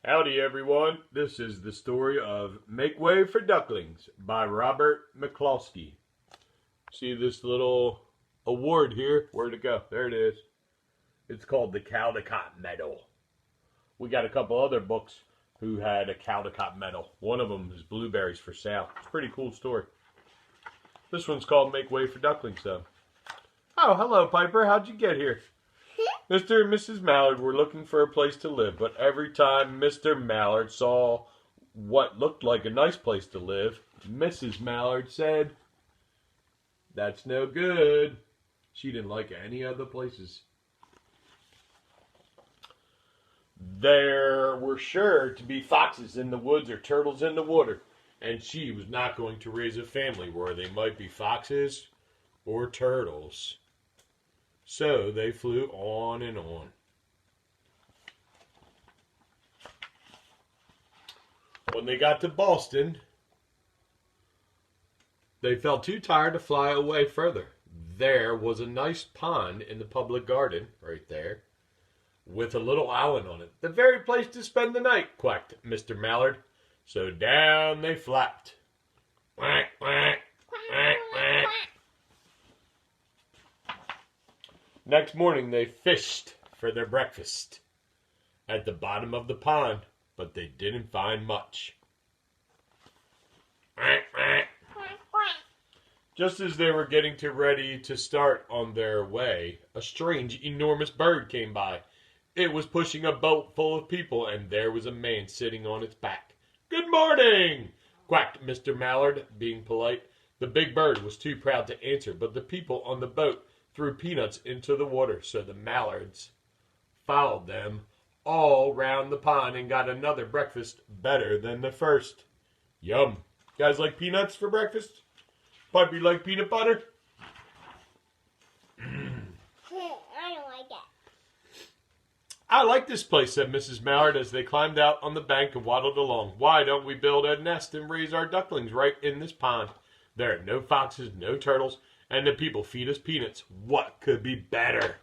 Howdy, everyone. This is the story of Make Way for Ducklings by Robert McCloskey. See this little award here? Where'd it go? There it is. It's called the Caldecott Medal. We got a couple other books who had a Caldecott Medal. One of them is Blueberries for Sale. It's a pretty cool story. This one's called Make Way for Ducklings, though. Oh, hello, Piper. How'd you get here? Mr. and Mrs. Mallard were looking for a place to live, but every time Mr. Mallard saw what looked like a nice place to live, Mrs. Mallard said, "That's no good." She didn't like any other places. There were sure to be foxes in the woods or turtles in the water, and she was not going to raise a family where they might be foxes or turtles. So they flew on and on. When they got to Boston, they felt too tired to fly away further. There was a nice pond in the public garden, right there, with a little island on it. The very place to spend the night, quacked Mr. Mallard. So down they flapped. Quack, quack, quack, quack. Next morning they fished for their breakfast at the bottom of the pond, but they didn't find much. Just as they were getting ready to start on their way, a strange, enormous bird came by. It was pushing a boat full of people, and there was a man sitting on its back. "Good morning," quacked Mr. Mallard, being polite. The big bird was too proud to answer, but the people on the boat threw peanuts into the water, so the Mallards followed them all round the pond and got another breakfast better than the first. Yum. You guys like peanuts for breakfast? Piper, you like peanut butter? I don't like it. "I like this place," said Mrs. Mallard as they climbed out on the bank and waddled along. "Why don't we build a nest and raise our ducklings right in this pond? There are no foxes, no turtles, and the people feed us peanuts. What could be better?"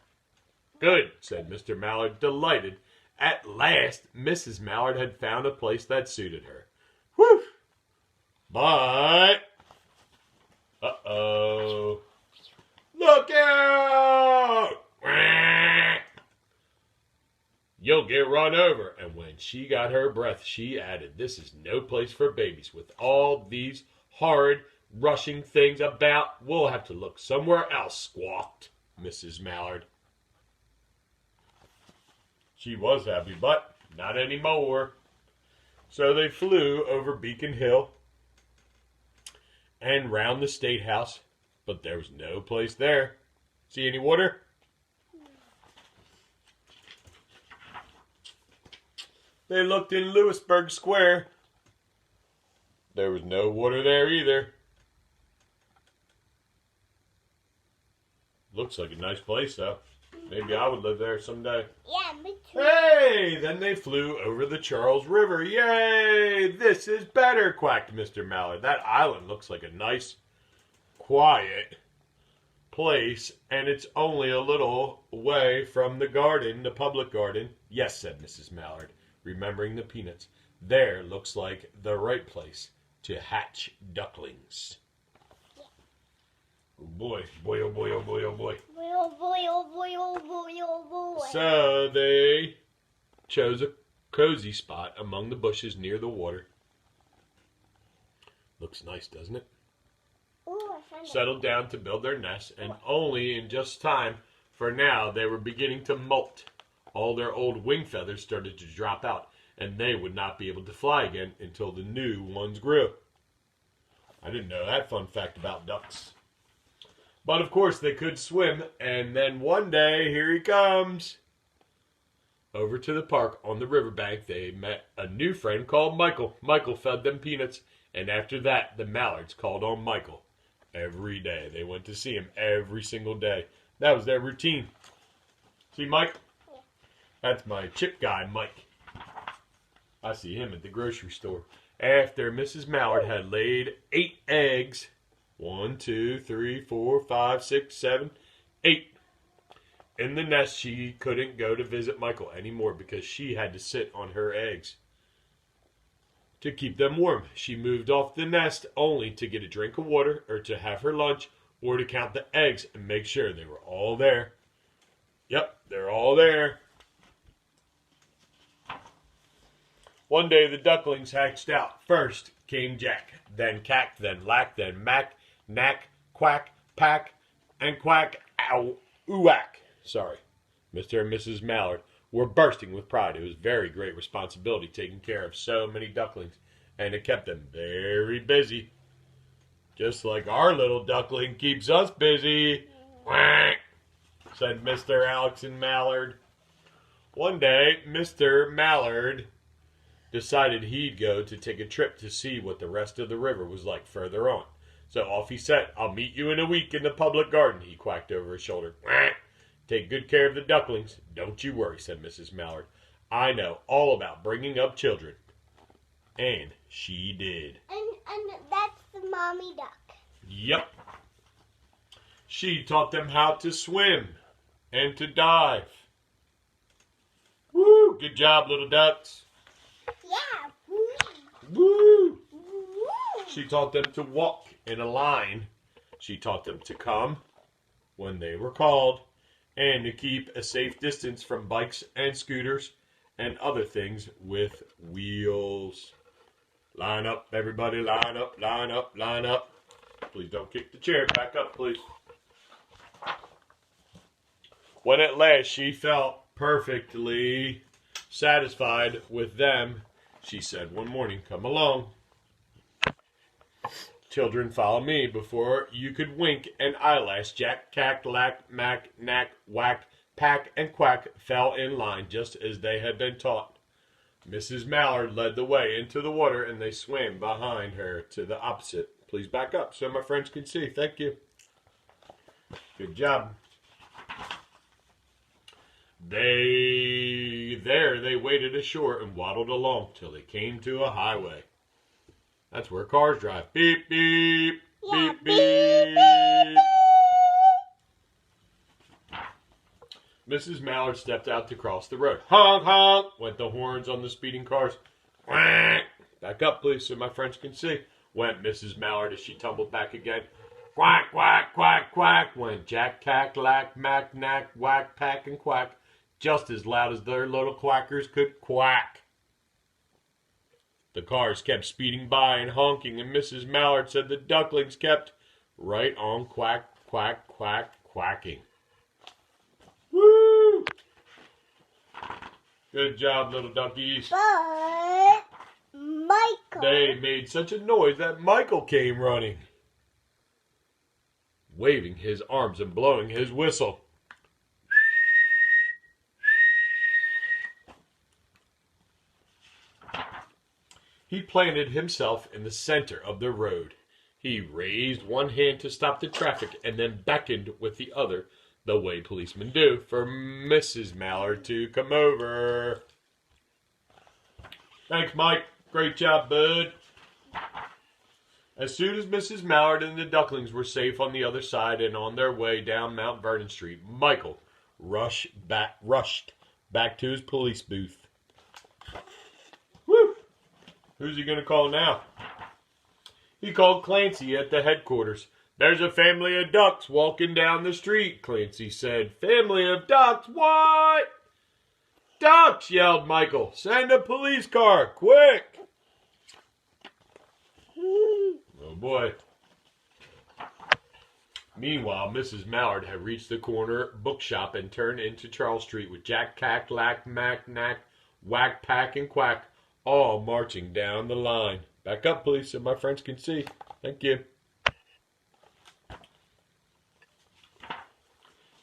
"Good," said Mr. Mallard, delighted. At last, Mrs. Mallard had found a place that suited her. Whew! But, uh-oh. Look out! You'll get run over. And when she got her breath, she added, "This is no place for babies. With all these horrid rushing things about, we'll have to look somewhere else," squawked Mrs. Mallard. She was happy, but not anymore. So they flew over Beacon Hill and round the State House, but there was no place there. See any water? They looked in Lewisburg Square. There was no water there either. Looks like a nice place, though. Maybe I would live there someday. Yeah, me too. Hey! Then they flew over the Charles River. Yay! This is better, quacked Mr. Mallard. That island looks like a nice, quiet place, and it's only a little way from the garden, the public garden. "Yes," said Mrs. Mallard, remembering the peanuts. "There looks like the right place to hatch ducklings." Oh boy, boy, oh boy, oh boy, oh boy. Boy, oh boy, oh boy, oh boy, oh boy. So they chose a cozy spot among the bushes near the water. Looks nice, doesn't it? Ooh, I found it. Settled down to build their nest, and only in just time, for now they were beginning to molt. All their old wing feathers started to drop out, and they would not be able to fly again until the new ones grew. I didn't know that fun fact about ducks. But of course they could swim, and then one day, here he comes. Over to the park on the riverbank, they met a new friend called Michael. Michael fed them peanuts, and after that, the Mallards called on Michael every day. They went to see him every single day. That was their routine. See Mike? Yeah. That's my chip guy, Mike. I see him at the grocery store. After Mrs. Mallard had laid 8 eggs, 1, 2, 3, 4, 5, 6, 7, 8. In the nest, she couldn't go to visit Michael anymore because she had to sit on her eggs. to keep them warm. She moved off the nest only to get a drink of water or to have her lunch or to count the eggs and make sure they were all there. Yep, they're all there. One day the ducklings hatched out. First came Jack, then Cack, then Lack, then Mack, Knack, Quack, Pack, and Quack, Ow, Ooack. Sorry. Mr. and Mrs. Mallard were bursting with pride. It was very great responsibility taking care of so many ducklings, and it kept them very busy. Just like our little duckling keeps us busy, quack, said Mr. Alex and Mallard. One day, Mr. Mallard decided he'd go to take a trip to see what the rest of the river was like further on. So off he set. I'll meet you in a week in the public garden, he quacked over his shoulder. Quack. Take good care of the ducklings. Don't you worry, said Mrs. Mallard. I know all about bringing up children. And she did. And that's the mommy duck. Yep. She taught them how to swim and to dive. Woo! Good job, little ducks. Yeah. Woo! Woo. She taught them to walk in a line. She taught them to come when they were called and to keep a safe distance from bikes and scooters and other things with wheels. Line up, everybody, line up, line up, line up. Please don't kick the chair. Back up, please. When at last she felt perfectly satisfied with them, she said one morning, come along. Children, follow me. Before you could wink an eyelash, Jack, Cack, Lack, Mack, Knack, Whack, Pack, and Quack fell in line just as they had been taught. Mrs. Mallard led the way into the water, and they swam behind her to the opposite. Please back up so my friends can see. Thank you. Good job. They waded ashore and waddled along till they came to a highway. That's where cars drive. Beep, beep, Yeah, beep, beep. Mrs. Mallard stepped out to cross the road. Honk, honk, went the horns on the speeding cars. Quack. Back up, please, so my friends can see, went Mrs. Mallard as she tumbled back again. Quack, quack, quack, quack, went Jack, Cack, Lack, Mack, Knack, Whack, Pack, and Quack, just as loud as their little quackers could quack. The cars kept speeding by and honking, and Mrs. Mallard said the ducklings kept right on quack, quack, quack, quacking. Woo! Good job, little duckies. But Michael. They made such a noise that Michael came running, waving his arms and blowing his whistle. He planted himself in the center of the road. He raised one hand to stop the traffic and then beckoned with the other, the way policemen do, for Mrs. Mallard to come over. Thanks, Mike. Great job, bud. As soon as Mrs. Mallard and the ducklings were safe on the other side and on their way down Mount Vernon Street, Michael rushed back to his police booth. Woo! Who's he going to call now? He called Clancy at the headquarters. There's a family of ducks walking down the street, Clancy said. Family of ducks? What? Ducks, yelled Michael. Send a police car, quick. Oh, boy. Meanwhile, Mrs. Mallard had reached the corner bookshop and turned into Charles Street with Jack, Cack, Lack, Mack, Knack, Whack, Pack, and Quack, all marching down the line. Back up, please, so my friends can see. Thank you.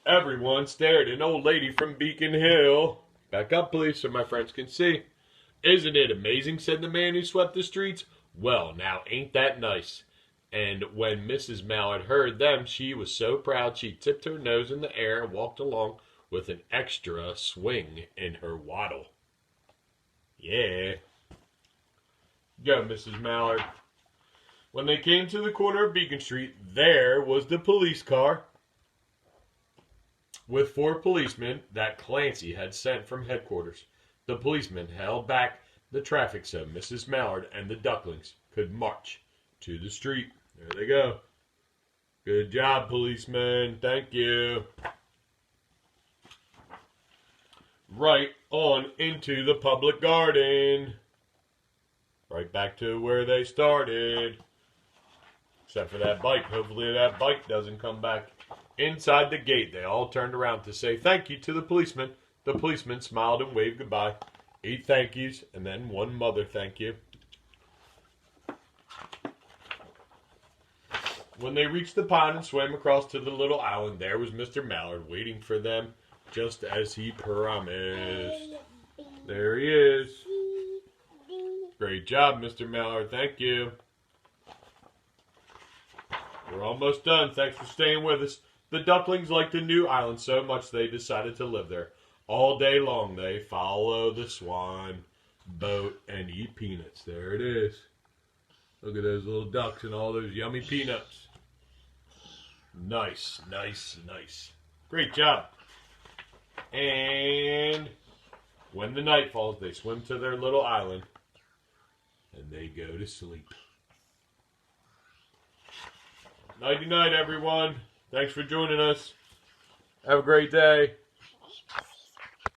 Everyone stared. An old lady from Beacon Hill. Back up, please, so my friends can see. Isn't it amazing, said the man who swept the streets. Well, now, ain't that nice? And when Mrs. Mallard heard them, she was so proud she tipped her nose in the air and walked along with an extra swing in her waddle. Yeah. Go, Mrs. Mallard. When they came to the corner of Beacon Street, there was the police car with 4 policemen that Clancy had sent from headquarters. The policemen held back the traffic so Mrs. Mallard and the ducklings could march to the street. There they go. Good job, policeman. Thank you. Right on into the public garden. Right back to where they started. Except for that bike. Hopefully that bike doesn't come back. Inside the gate, they all turned around to say thank you to the policeman. The policeman smiled and waved goodbye. 8 thank yous, and then 1 mother thank you. When they reached the pond and swam across to the little island, there was Mr. Mallard waiting for them, just as he promised. There he is. Great job, Mr. Mallard. Thank you. We're almost done. Thanks for staying with us. The ducklings liked the new island so much they decided to live there. All day long they follow the swan boat and eat peanuts. There it is. Look at those little ducks and all those yummy peanuts. Nice, nice, nice. Great job. And when the night falls, they swim to their little island and they go to sleep. Nighty night, everyone. Thanks for joining us. Have a great day.